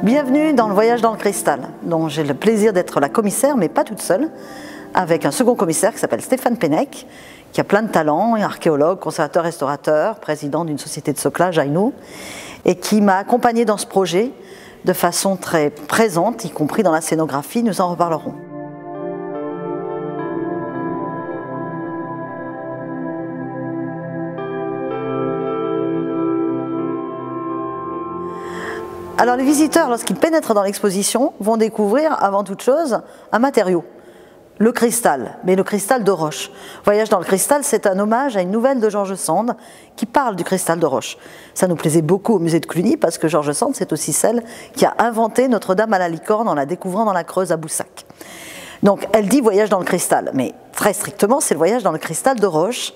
Bienvenue dans le voyage dans le cristal, dont j'ai le plaisir d'être la commissaire, mais pas toute seule, avec un second commissaire qui s'appelle Stéphane Pennec, qui a plein de talents, archéologue, conservateur, restaurateur, président d'une société de soclage, Aïnou, et qui m'a accompagnée dans ce projet de façon très présente, y compris dans la scénographie, nous en reparlerons. Alors les visiteurs, lorsqu'ils pénètrent dans l'exposition, vont découvrir avant toute chose un matériau, le cristal, mais le cristal de roche. Voyage dans le cristal, c'est un hommage à une nouvelle de George Sand qui parle du cristal de roche. Ça nous plaisait beaucoup au musée de Cluny parce que George Sand, c'est aussi celle qui a inventé Notre-Dame à la licorne en la découvrant dans la Creuse à Boussac. Donc elle dit voyage dans le cristal, mais très strictement c'est le voyage dans le cristal de roche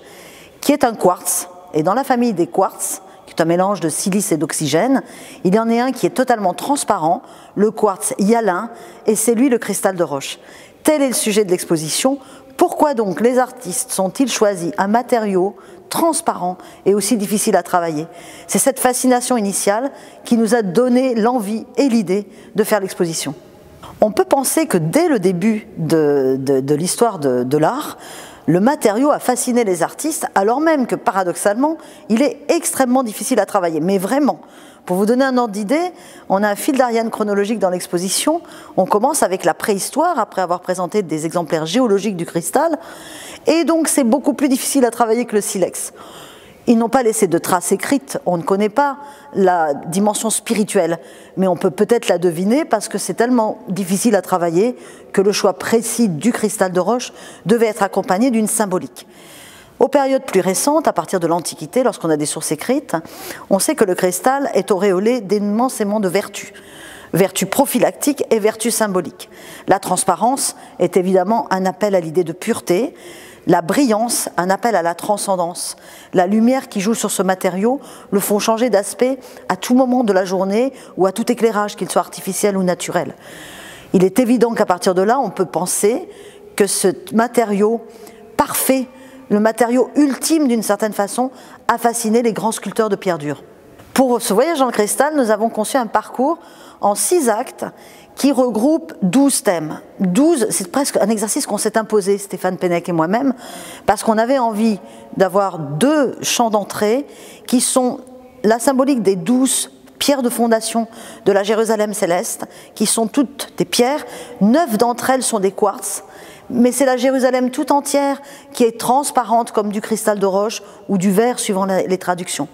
qui est un quartz. Et dans la famille des quartz, qui est un mélange de silice et d'oxygène, il y en a un qui est totalement transparent, le quartz hyalin, et c'est lui le cristal de roche. Tel est le sujet de l'exposition. Pourquoi donc les artistes sont-ils choisis un matériau transparent et aussi difficile à travailler? C'est cette fascination initiale qui nous a donné l'envie et l'idée de faire l'exposition. On peut penser que dès le début de l'histoire de l'art, le matériau a fasciné les artistes, alors même que paradoxalement, il est extrêmement difficile à travailler. Mais vraiment, pour vous donner un ordre d'idée, on a un fil d'Ariane chronologique dans l'exposition. On commence avec la préhistoire, après avoir présenté des exemplaires géologiques du cristal. Et donc c'est beaucoup plus difficile à travailler que le silex. Ils n'ont pas laissé de traces écrites, on ne connaît pas la dimension spirituelle, mais on peut peut-être la deviner parce que c'est tellement difficile à travailler que le choix précis du cristal de roche devait être accompagné d'une symbolique. Aux périodes plus récentes, à partir de l'Antiquité, lorsqu'on a des sources écrites, on sait que le cristal est auréolé d'immensément de vertus. Vertus prophylactiques et vertus symboliques. La transparence est évidemment un appel à l'idée de pureté, la brillance, un appel à la transcendance. La lumière qui joue sur ce matériau le font changer d'aspect à tout moment de la journée ou à tout éclairage, qu'il soit artificiel ou naturel. Il est évident qu'à partir de là, on peut penser que ce matériau parfait, le matériau ultime d'une certaine façon, a fasciné les grands sculpteurs de pierre dure. Pour ce voyage dans le cristal, nous avons conçu un parcours en 6 actes qui regroupe 12 thèmes. 12, c'est presque un exercice qu'on s'est imposé, Stéphane Pennec et moi-même, parce qu'on avait envie d'avoir 2 champs d'entrée qui sont la symbolique des 12 pierres de fondation de la Jérusalem céleste, qui sont toutes des pierres. 9 d'entre elles sont des quartz, mais c'est la Jérusalem tout entière qui est transparente comme du cristal de roche ou du verre suivant les traductions.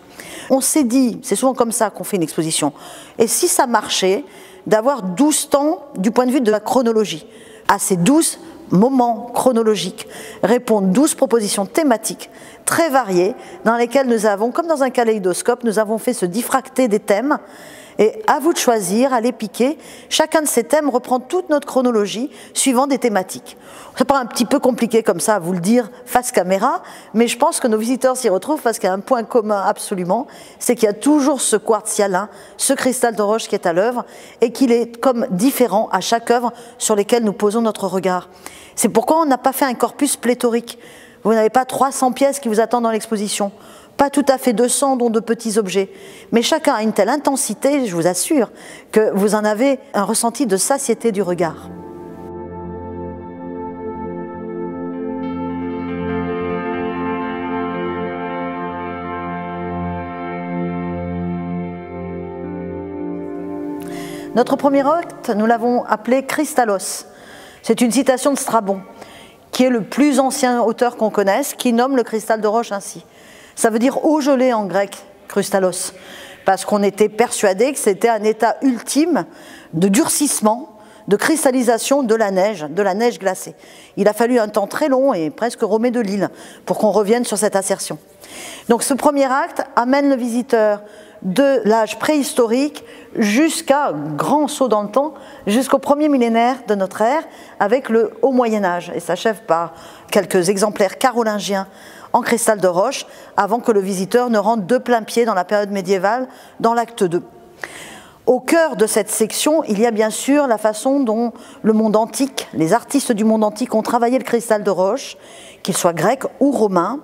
On s'est dit, c'est souvent comme ça qu'on fait une exposition, et si ça marchait, d'avoir 12 temps du point de vue de la chronologie. À ces 12 moments chronologiques répondent 12 propositions thématiques très variées dans lesquelles nous avons, comme dans un kaléidoscope, nous avons fait se diffracter des thèmes. Et à vous de choisir, à les piquer. Chacun de ces thèmes reprend toute notre chronologie suivant des thématiques. C'est pas un petit peu compliqué comme ça à vous le dire face caméra, mais je pense que nos visiteurs s'y retrouvent parce qu'il y a un point commun absolument, c'est qu'il y a toujours ce quartz hyalin, ce cristal de roche qui est à l'œuvre et qu'il est comme différent à chaque œuvre sur lesquelles nous posons notre regard. C'est pourquoi on n'a pas fait un corpus pléthorique. Vous n'avez pas 300 pièces qui vous attendent dans l'exposition. Pas tout à fait 200 dont de petits objets, mais chacun a une telle intensité, je vous assure, que vous en avez un ressenti de satiété du regard. Notre premier acte, nous l'avons appelé Christalos. C'est une citation de Strabon, qui est le plus ancien auteur qu'on connaisse, qui nomme le cristal de roche ainsi. Ça veut dire eau gelée en grec, krustalos, parce qu'on était persuadé que c'était un état ultime de durcissement, de cristallisation de la neige glacée. Il a fallu un temps très long et presque Romée de Lille pour qu'on revienne sur cette assertion. Donc ce premier acte amène le visiteur de l'âge préhistorique jusqu'à grand saut dans le temps, jusqu'au premier millénaire de notre ère, avec le Haut Moyen-Âge, et s'achève par quelques exemplaires carolingiens en cristal de roche, avant que le visiteur ne rentre de plein pied dans la période médiévale, dans l'acte 2. Au cœur de cette section, il y a bien sûr la façon dont le monde antique, les artistes du monde antique ont travaillé le cristal de roche, qu'il soit grec ou romain,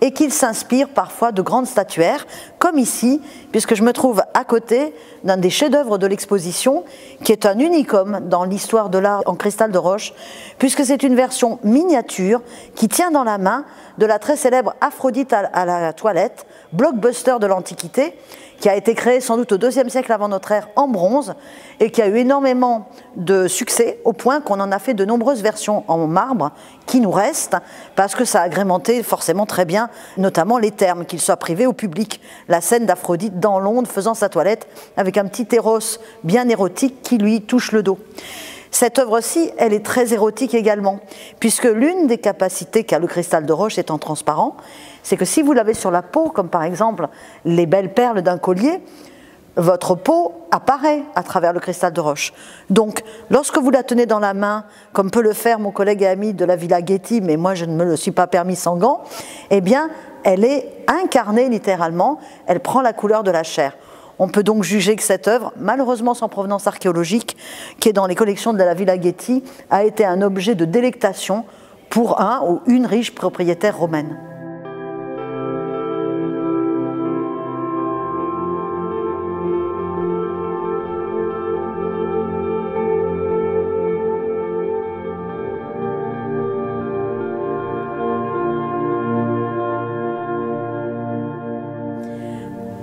et qu'il s'inspire parfois de grandes statuaires, comme ici, puisque je me trouve à côté d'un des chefs-d'œuvre de l'exposition, qui est un unicum dans l'histoire de l'art en cristal de roche, puisque c'est une version miniature qui tient dans la main de la très célèbre Aphrodite à la toilette, blockbuster de l'Antiquité, qui a été créé sans doute au IIe siècle avant notre ère en bronze et qui a eu énormément de succès au point qu'on en a fait de nombreuses versions en marbre qui nous restent parce que ça a agrémenté forcément très bien, notamment les termes, qu'ils soient privés ou publics. La scène d'Aphrodite dans l'onde faisant sa toilette avec un petit Eros bien érotique qui lui touche le dos. Cette œuvre-ci, elle est très érotique également, puisque l'une des capacités qu'a le cristal de roche étant transparent, c'est que si vous l'avez sur la peau, comme par exemple les belles perles d'un collier, votre peau apparaît à travers le cristal de roche. Donc, lorsque vous la tenez dans la main, comme peut le faire mon collègue et ami de la Villa Getty, mais moi je ne me le suis pas permis sans gants, eh bien, elle est incarnée littéralement, elle prend la couleur de la chair. On peut donc juger que cette œuvre, malheureusement sans provenance archéologique, qui est dans les collections de la Villa Getty, a été un objet de délectation pour un ou une riche propriétaire romaine.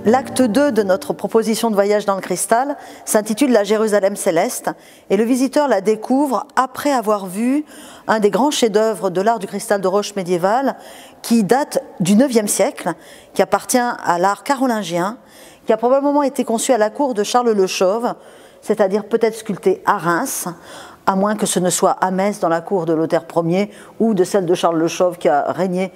L'acte 2 de notre proposition de voyage dans le cristal s'intitule La Jérusalem céleste et le visiteur la découvre après avoir vu un des grands chefs-d'œuvre de l'art du cristal de roche médiéval qui date du IXe siècle, qui appartient à l'art carolingien, qui a probablement été conçu à la cour de Charles le Chauve, c'est-à-dire peut-être sculpté à Reims, à moins que ce ne soit à Metz dans la cour de Lothaire Ier ou de celle de Charles le Chauve qui a régné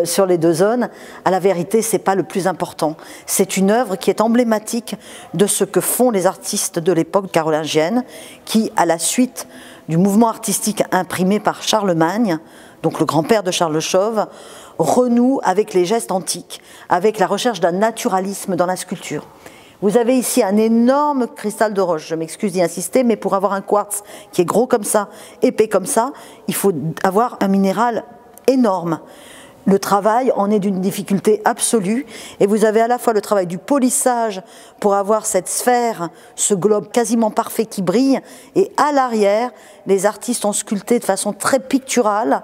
sur les deux zones. À la vérité, ce n'est pas le plus important. C'est une œuvre qui est emblématique de ce que font les artistes de l'époque carolingienne qui, à la suite du mouvement artistique imprimé par Charlemagne, donc le grand-père de Charles le Chauve, renouent avec les gestes antiques, avec la recherche d'un naturalisme dans la sculpture. Vous avez ici un énorme cristal de roche, je m'excuse d'y insister, mais pour avoir un quartz qui est gros comme ça, épais comme ça, il faut avoir un minéral énorme. Le travail en est d'une difficulté absolue et vous avez à la fois le travail du polissage pour avoir cette sphère, ce globe quasiment parfait qui brille, et à l'arrière, les artistes ont sculpté de façon très picturale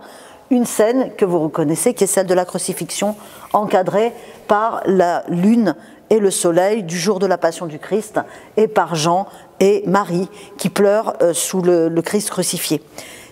une scène que vous reconnaissez qui est celle de la crucifixion encadrée par la lune et le soleil du jour de la Passion du Christ, et par Jean et Marie qui pleurent sous le Christ crucifié.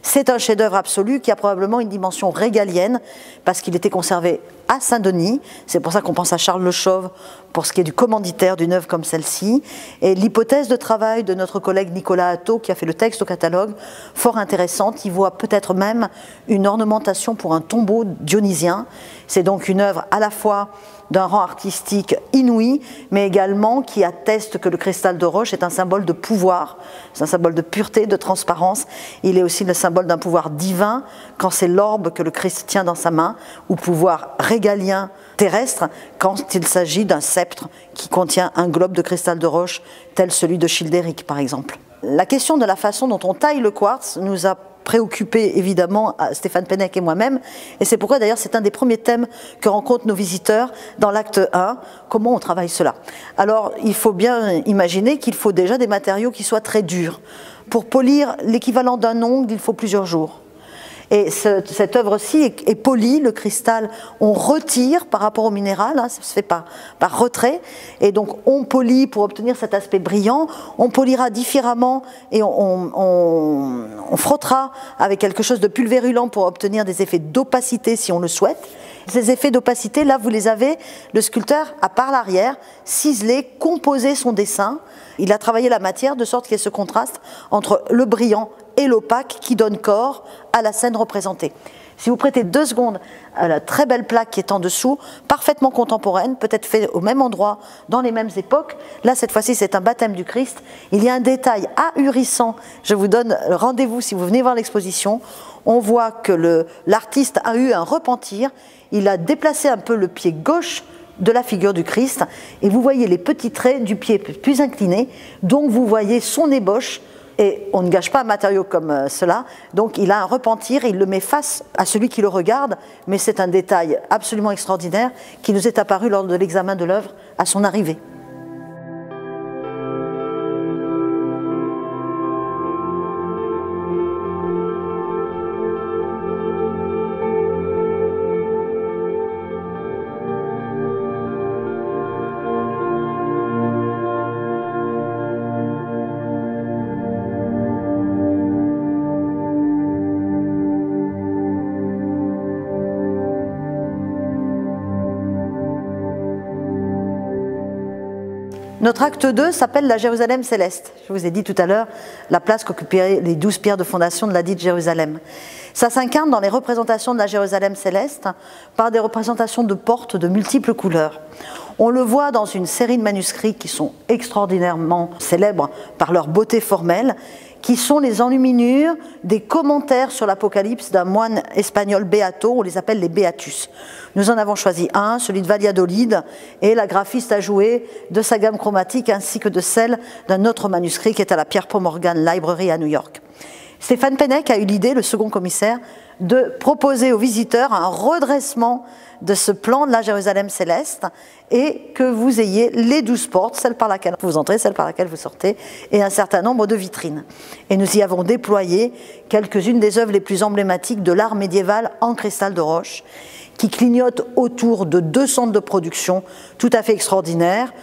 C'est un chef-d'œuvre absolu qui a probablement une dimension régalienne parce qu'il était conservé à Saint-Denis. C'est pour ça qu'on pense à Charles le Chauve pour ce qui est du commanditaire d'une œuvre comme celle-ci. Et l'hypothèse de travail de notre collègue Nicolas Atto, qui a fait le texte au catalogue, fort intéressante. Il voit peut-être même une ornementation pour un tombeau dionysien. C'est donc une œuvre à la fois d'un rang artistique inouï, mais également qui atteste que le cristal de roche est un symbole de pouvoir, c'est un symbole de pureté, de transparence. Il est aussi le symbole d'un pouvoir divin, quand c'est l'orbe que le Christ tient dans sa main, ou pouvoir régalien terrestre, quand il s'agit d'un sceptre qui contient un globe de cristal de roche, tel celui de Childéric par exemple. La question de la façon dont on taille le quartz nous a préoccupé évidemment à Stéphane Pennec et moi-même, et c'est pourquoi d'ailleurs c'est un des premiers thèmes que rencontrent nos visiteurs dans l'acte 1, comment on travaille cela. Alors il faut bien imaginer qu'il faut déjà des matériaux qui soient très durs. Pour polir l'équivalent d'un ongle, il faut plusieurs jours. Et cette œuvre-ci est polie, le cristal, on retire par rapport au minéral, hein, ça se fait par retrait, et donc on polit pour obtenir cet aspect brillant, on polira différemment et on frottera avec quelque chose de pulvérulent pour obtenir des effets d'opacité si on le souhaite. Ces effets d'opacité, là vous les avez, le sculpteur a par l'arrière ciselé, composé son dessin, il a travaillé la matière de sorte qu'il y ait ce contraste entre le brillant et l'opaque qui donne corps à la scène représentée. Si vous prêtez 2 secondes à la très belle plaque qui est en dessous, parfaitement contemporaine, peut-être faite au même endroit, dans les mêmes époques, là cette fois-ci c'est un baptême du Christ, il y a un détail ahurissant, je vous donne rendez-vous si vous venez voir l'exposition, on voit que l'artiste a eu un repentir, il a déplacé un peu le pied gauche de la figure du Christ, et vous voyez les petits traits du pied plus incliné, donc vous voyez son ébauche Et on ne gâche pas un matériau comme cela, donc il a un repentir, il le met face à celui qui le regarde, mais c'est un détail absolument extraordinaire qui nous est apparu lors de l'examen de l'œuvre à son arrivée. Notre acte 2 s'appelle la Jérusalem céleste. Je vous ai dit tout à l'heure la place qu'occupaient les 12 pierres de fondation de la dite Jérusalem. Ça s'incarne dans les représentations de la Jérusalem céleste par des représentations de portes de multiples couleurs. On le voit dans une série de manuscrits qui sont extraordinairement célèbres par leur beauté formelle, qui sont les enluminures des commentaires sur l'Apocalypse d'un moine espagnol Beato, on les appelle les Beatus. Nous en avons choisi un, celui de Valladolid, et la graphiste a joué de sa gamme chromatique ainsi que de celle d'un autre manuscrit qui est à la Pierre Paul Morgan Library à New York. Stéphane Pennec a eu l'idée, le second commissaire, de proposer aux visiteurs un redressement de ce plan de la Jérusalem céleste et que vous ayez les 12 portes, celle par laquelle vous entrez, celle par laquelle vous sortez, et un certain nombre de vitrines. Et nous y avons déployé quelques-unes des œuvres les plus emblématiques de l'art médiéval en cristal de roche, qui clignotent autour de 2 centres de production tout à fait extraordinaires.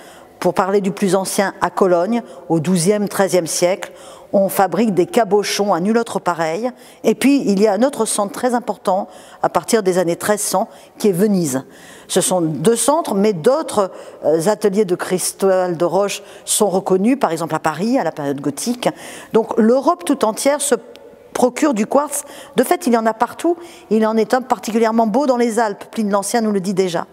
Pour parler du plus ancien, à Cologne, au XIIe, XIIIe siècle, on fabrique des cabochons à nul autre pareil. Et puis, il y a un autre centre très important, à partir des années 1300, qui est Venise. Ce sont 2 centres, mais d'autres ateliers de cristal de roche sont reconnus, par exemple à Paris, à la période gothique. Donc, l'Europe tout entière se procure du quartz. De fait, il y en a partout. Il en est un particulièrement beau dans les Alpes. Pline l'Ancien nous le dit déjà.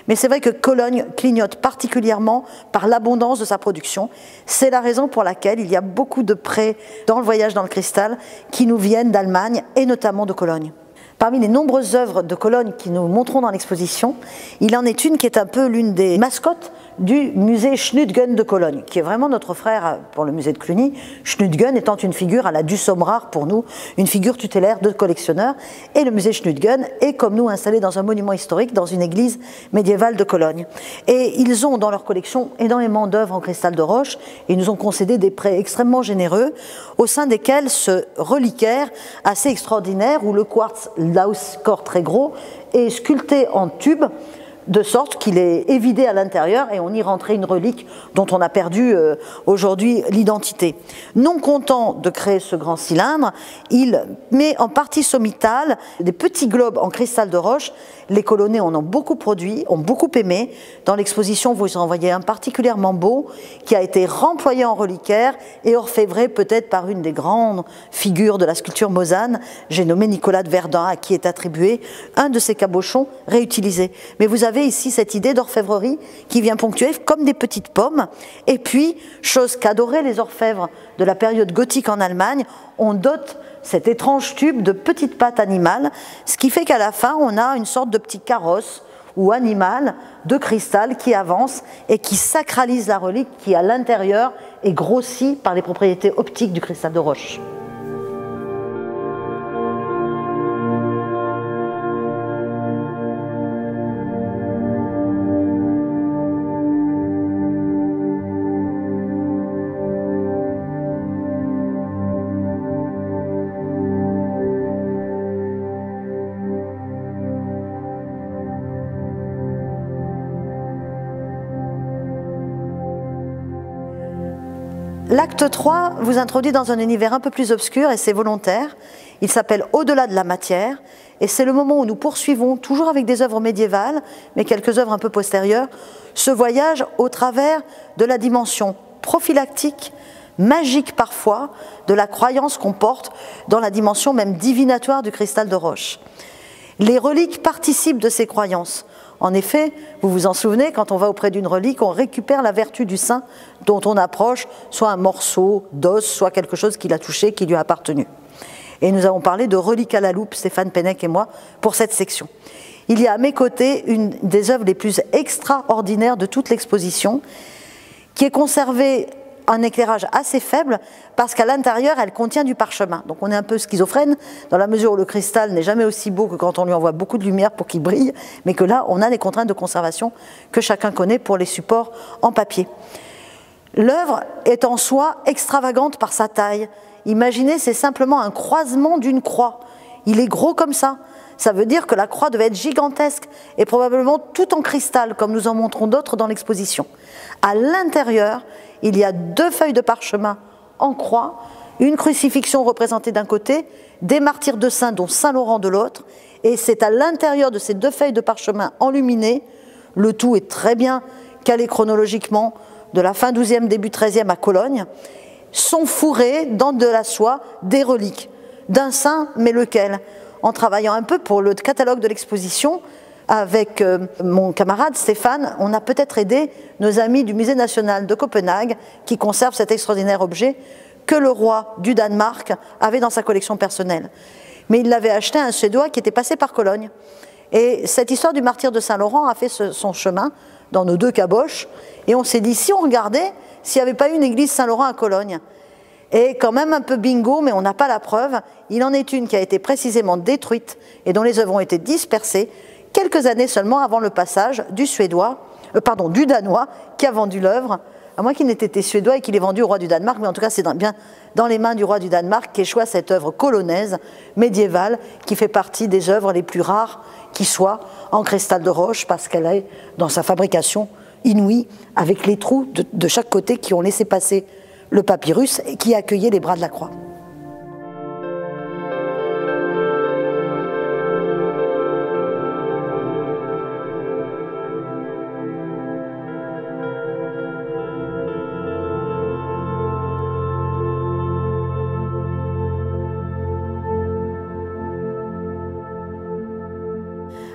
Mais c'est vrai que Cologne clignote particulièrement par l'abondance de sa production. C'est la raison pour laquelle il y a beaucoup de prêts dans le voyage dans le cristal qui nous viennent d'Allemagne et notamment de Cologne. Parmi les nombreuses œuvres de Cologne qui nous montrons dans l'exposition, il en est une qui est un peu l'une des mascottes du musée Schnütgen de Cologne, qui est vraiment notre frère pour le musée de Cluny, Schnütgen étant une figure à la du somme rare pour nous, une figure tutélaire de collectionneurs, et le musée Schnütgen est comme nous installé dans un monument historique, dans une église médiévale de Cologne. Et ils ont dans leur collection énormément d'œuvres en cristal de roche, et ils nous ont concédé des prêts extrêmement généreux, au sein desquels ce reliquaire assez extraordinaire, où le quartz, là encore très gros, est sculpté en tube, de sorte qu'il est évidé à l'intérieur et on y rentrait une relique dont on a perdu aujourd'hui l'identité. Non content de créer ce grand cylindre, il met en partie sommitale des petits globes en cristal de roche. Les Colonnais en ont beaucoup produit, ont beaucoup aimé. Dans l'exposition, vous en voyez un particulièrement beau qui a été remployé en reliquaire et orfèvré peut-être par une des grandes figures de la sculpture mosane. J'ai nommé Nicolas de Verdun, à qui est attribué un de ces cabochons réutilisés. Mais vous avez ici cette idée d'orfèvrerie qui vient ponctuer comme des petites pommes. Et puis, chose qu'adoraient les orfèvres de la période gothique en Allemagne, on dote cet étrange tube de petites pattes animales, ce qui fait qu'à la fin, on a une sorte de petit carrosse ou animal de cristal qui avance et qui sacralise la relique qui, à l'intérieur, est grossie par les propriétés optiques du cristal de roche. L'acte 3 vous introduit dans un univers un peu plus obscur et c'est volontaire. Il s'appelle Au-delà de la matière et c'est le moment où nous poursuivons, toujours avec des œuvres médiévales, mais quelques œuvres un peu postérieures, ce voyage au travers de la dimension prophylactique, magique parfois, de la croyance qu'on porte dans la dimension même divinatoire du cristal de roche. Les reliques participent de ces croyances. En effet, vous vous en souvenez, quand on va auprès d'une relique, on récupère la vertu du saint dont on approche, soit un morceau d'os, soit quelque chose qu'il a touché, qui lui a appartenu. Et nous avons parlé de reliques à la loupe, Stéphane Pennec et moi, pour cette section. Il y a à mes côtés une des œuvres les plus extraordinaires de toute l'exposition, qui est conservée un éclairage assez faible parce qu'à l'intérieur, elle contient du parchemin. Donc on est un peu schizophrène dans la mesure où le cristal n'est jamais aussi beau que quand on lui envoie beaucoup de lumière pour qu'il brille, mais que là, on a les contraintes de conservation que chacun connaît pour les supports en papier. L'œuvre est en soi extravagante par sa taille. Imaginez, c'est simplement un croisement d'une croix. Il est gros comme ça. Ça veut dire que la croix devait être gigantesque et probablement tout en cristal, comme nous en montrons d'autres dans l'exposition. À l'intérieur, il y a 2 feuilles de parchemin en croix, une crucifixion représentée d'un côté, des martyrs de saints, dont Saint Laurent de l'autre, et c'est à l'intérieur de ces 2 feuilles de parchemin enluminées, le tout est très bien calé chronologiquement, de la fin 12e, début 13e à Cologne, sont fourrés dans de la soie des reliques d'un saint, mais lequel? En travaillant un peu pour le catalogue de l'exposition, avec mon camarade Stéphane, on a peut-être aidé nos amis du Musée national de Copenhague qui conservent cet extraordinaire objet que le roi du Danemark avait dans sa collection personnelle. Mais il l'avait acheté à un Suédois qui était passé par Cologne. Et cette histoire du martyr de Saint-Laurent a fait son chemin dans nos 2 caboches. Et on s'est dit, si on regardait, s'il n'y avait pas eu une église Saint-Laurent à Cologne. Et quand même un peu bingo, mais on n'a pas la preuve, il en est une qui a été précisément détruite et dont les œuvres ont été dispersées quelques années seulement avant le passage du du Danois qui a vendu l'œuvre, à moins qu'il n'ait été suédois et qu'il ait vendu au roi du Danemark, mais en tout cas c'est bien dans les mains du roi du Danemark qu'échoua cette œuvre colonnaise médiévale qui fait partie des œuvres les plus rares qui soient en cristal de roche parce qu'elle est dans sa fabrication inouïe avec les trous de chaque côté qui ont laissé passer le papyrus et qui accueillait les bras de la croix.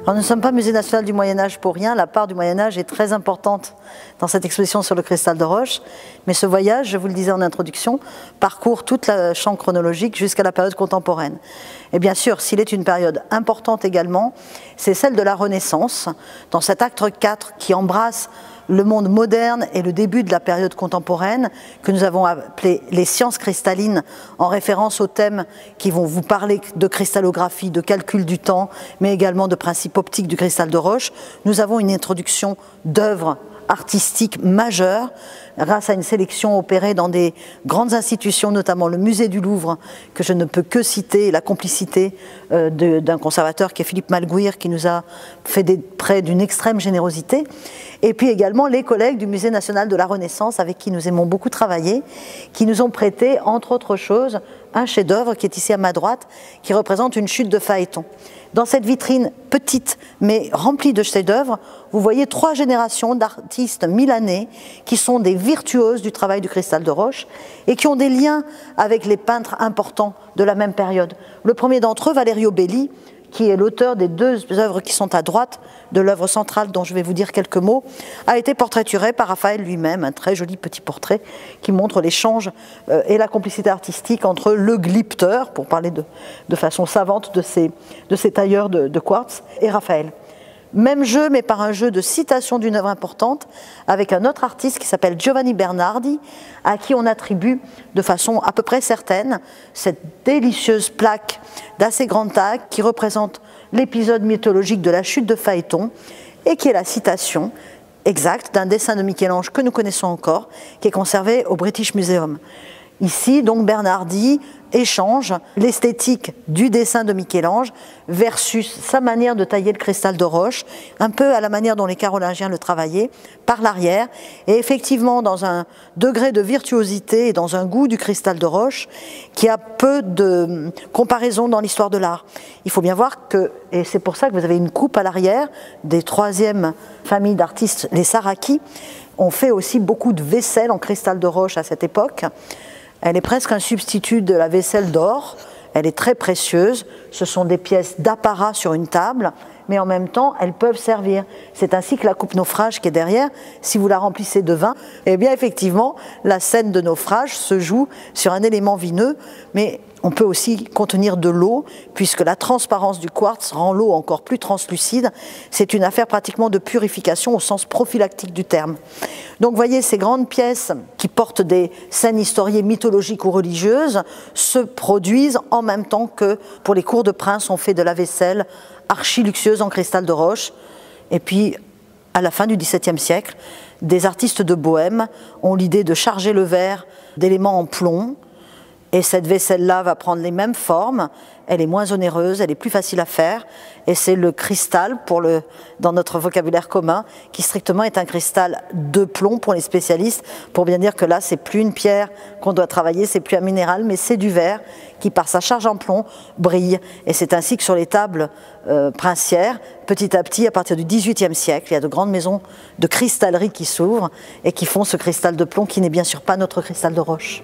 Alors, nous ne sommes pas musée national du Moyen-Âge pour rien, la part du Moyen-Âge est très importante dans cette exposition sur le cristal de roche, mais ce voyage, je vous le disais en introduction, parcourt toute la champ chronologique jusqu'à la période contemporaine. Et bien sûr, s'il est une période importante également, c'est celle de la Renaissance, dans cet acte 4 qui embrasse le monde moderne et le début de la période contemporaine, que nous avons appelé les sciences cristallines, en référence aux thèmes qui vont vous parler de cristallographie, de calcul du temps, mais également de principes optiques du cristal de roche. Nous avons une introduction d'œuvres artistiques majeures, grâce à une sélection opérée dans des grandes institutions, notamment le musée du Louvre, que je ne peux que citer, la complicité d'un conservateur qui est Philippe Malguir, qui nous a fait des prêts d'une extrême générosité, et puis également les collègues du Musée national de la Renaissance, avec qui nous aimons beaucoup travailler, qui nous ont prêté, entre autres choses, un chef-d'œuvre qui est ici à ma droite, qui représente une chute de Phaéton. Dans cette vitrine petite, mais remplie de chefs-d'œuvre, vous voyez 3 générations d'artistes milanais qui sont des virtuoses du travail du cristal de roche et qui ont des liens avec les peintres importants de la même période. Le premier d'entre eux, Valerio Belli, qui est l'auteur des 2 œuvres qui sont à droite de l'œuvre centrale dont je vais vous dire quelques mots, a été portraituré par Raphaël lui-même, un très joli petit portrait qui montre l'échange et la complicité artistique entre le glypteur, pour parler de façon savante de ces tailleurs de quartz, et Raphaël. Même jeu, mais par un jeu de citation d'une œuvre importante, avec un autre artiste qui s'appelle Giovanni Bernardi, à qui on attribue de façon à peu près certaine cette délicieuse plaque d'assez grande taille qui représente l'épisode mythologique de la chute de Phaéton et qui est la citation exacte d'un dessin de Michel-Ange que nous connaissons encore, qui est conservé au British Museum. Ici, donc, Bernardi échange l'esthétique du dessin de Michel-Ange versus sa manière de tailler le cristal de roche, un peu à la manière dont les Carolingiens le travaillaient, par l'arrière, et effectivement dans un degré de virtuosité et dans un goût du cristal de roche qui a peu de comparaison dans l'histoire de l'art. Il faut bien voir que, et c'est pour ça que vous avez une coupe à l'arrière des 3e familles d'artistes, les Saraki, ont fait aussi beaucoup de vaisselle en cristal de roche à cette époque. Elle est presque un substitut de la vaisselle d'or, elle est très précieuse, ce sont des pièces d'apparat sur une table, mais en même temps, elles peuvent servir. C'est ainsi que la coupe naufrage qui est derrière, si vous la remplissez de vin, eh bien effectivement, la scène de naufrage se joue sur un élément vineux, mais on peut aussi contenir de l'eau, puisque la transparence du quartz rend l'eau encore plus translucide. C'est une affaire pratiquement de purification au sens prophylactique du terme. Donc vous voyez, ces grandes pièces qui portent des scènes historiées mythologiques ou religieuses se produisent en même temps que pour les cours de princes on fait de la vaisselle archi-luxueuse en cristal de roche. Et puis, à la fin du XVIIe siècle, des artistes de Bohême ont l'idée de charger le verre d'éléments en plomb. Et cette vaisselle-là va prendre les mêmes formes, elle est moins onéreuse, elle est plus facile à faire, et c'est le cristal, dans notre vocabulaire commun, qui strictement est un cristal de plomb pour les spécialistes, pour bien dire que là, c'est plus une pierre qu'on doit travailler, c'est plus un minéral, mais c'est du verre qui, par sa charge en plomb, brille. Et c'est ainsi que sur les tables princières, petit à petit, à partir du XVIIIe siècle, il y a de grandes maisons de cristallerie qui s'ouvrent et qui font ce cristal de plomb qui n'est bien sûr pas notre cristal de roche.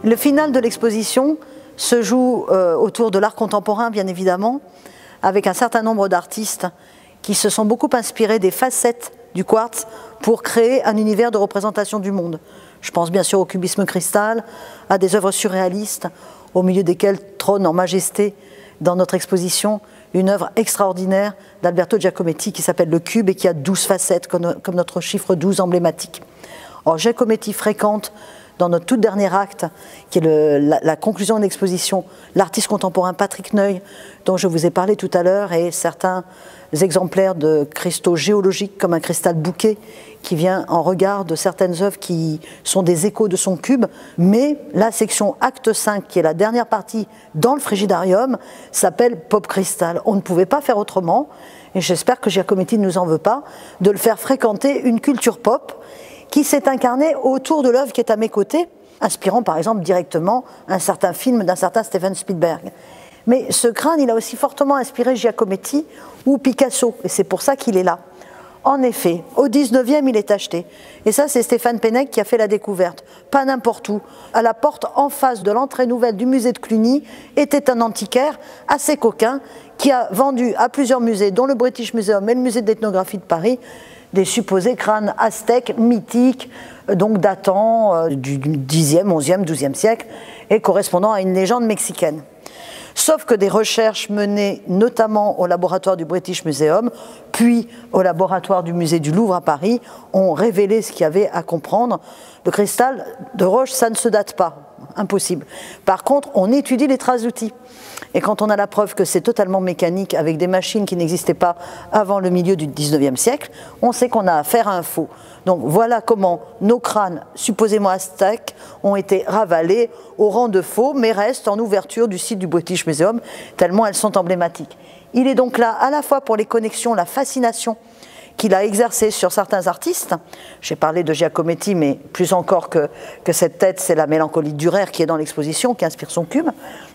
Le final de l'exposition se joue autour de l'art contemporain, bien évidemment, avec un certain nombre d'artistes qui se sont beaucoup inspirés des facettes du quartz pour créer un univers de représentation du monde. Je pense bien sûr au cubisme cristal, à des œuvres surréalistes, au milieu desquelles trône en majesté dans notre exposition une œuvre extraordinaire d'Alberto Giacometti qui s'appelle Le Cube et qui a 12 facettes, comme notre chiffre 12 emblématique. Or, Giacometti fréquente dans notre tout dernier acte, qui est la conclusion de l'exposition, l'artiste contemporain Patrick Neuil, dont je vous ai parlé tout à l'heure, et certains exemplaires de cristaux géologiques comme un cristal bouquet, qui vient en regard de certaines œuvres qui sont des échos de son cube. Mais la section acte 5, qui est la dernière partie dans le frigidarium, s'appelle Pop Crystal. On ne pouvait pas faire autrement, et j'espère que Giacometti ne nous en veut pas, de le faire fréquenter une culture pop qui s'est incarné autour de l'œuvre qui est à mes côtés, inspirant par exemple directement un certain film d'un certain Steven Spielberg. Mais ce crâne, il a aussi fortement inspiré Giacometti ou Picasso, et c'est pour ça qu'il est là. En effet, au 19e, il est acheté. Et ça, c'est Stéphane Pennec qui a fait la découverte. Pas n'importe où. À la porte en face de l'entrée nouvelle du musée de Cluny était un antiquaire assez coquin qui a vendu à plusieurs musées, dont le British Museum et le musée d'ethnographie de Paris, des supposés crânes aztèques mythiques, donc datant du 10e, 11e, 12e siècle et correspondant à une légende mexicaine. Sauf que des recherches menées notamment au laboratoire du British Museum, puis au laboratoire du musée du Louvre à Paris, ont révélé ce qu'il y avait à comprendre. Le cristal de roche, ça ne se date pas, impossible. Par contre, on étudie les traces d'outils. Et quand on a la preuve que c'est totalement mécanique, avec des machines qui n'existaient pas avant le milieu du 19e siècle, on sait qu'on a affaire à un faux. Donc voilà comment nos crânes, supposément aztèques, ont été ravalés au rang de faux, mais restent en ouverture du site du British Museum, tellement elles sont emblématiques. Il est donc là à la fois pour les connexions, la fascination qu'il a exercée sur certains artistes. J'ai parlé de Giacometti, mais plus encore que cette tête, c'est la mélancolie de Dürer qui est dans l'exposition, qui inspire son cube.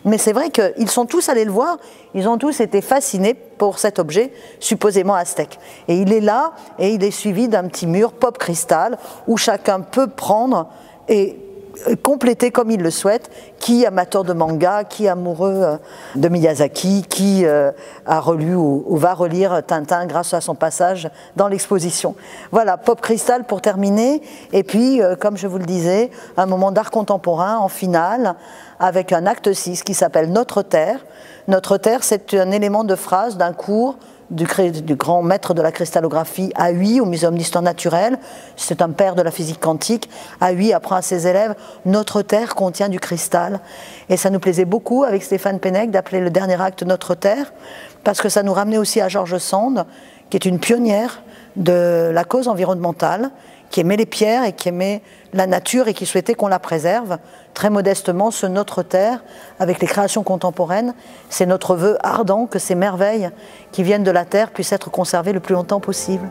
Mais c'est vrai qu'ils sont tous allés le voir, ils ont tous été fascinés pour cet objet supposément aztèque. Et il est là, et il est suivi d'un petit mur pop cristal, où chacun peut prendre et compléter comme il le souhaite, qui amateur de manga, qui amoureux de Miyazaki, qui a relu ou va relire Tintin grâce à son passage dans l'exposition. Voilà, Pop Crystal pour terminer, et puis comme je vous le disais, un moment d'art contemporain en finale, avec un acte 6 qui s'appelle Notre Terre. Notre Terre, c'est un élément de phrase d'un cours du grand maître de la cristallographie à Huy, au Muséum d'Histoire Naturelle. C'est un père de la physique quantique. À Huy apprend à ses élèves « Notre Terre contient du cristal ». Et ça nous plaisait beaucoup, avec Stéphane Pennec, d'appeler le dernier acte « Notre Terre », parce que ça nous ramenait aussi à George Sand, qui est une pionnière de la cause environnementale, qui aimait les pierres et qui aimait la nature et qui souhaitait qu'on la préserve. Très modestement, ce Notre Terre, avec les créations contemporaines, c'est notre vœu ardent que ces merveilles qui viennent de la Terre puissent être conservées le plus longtemps possible.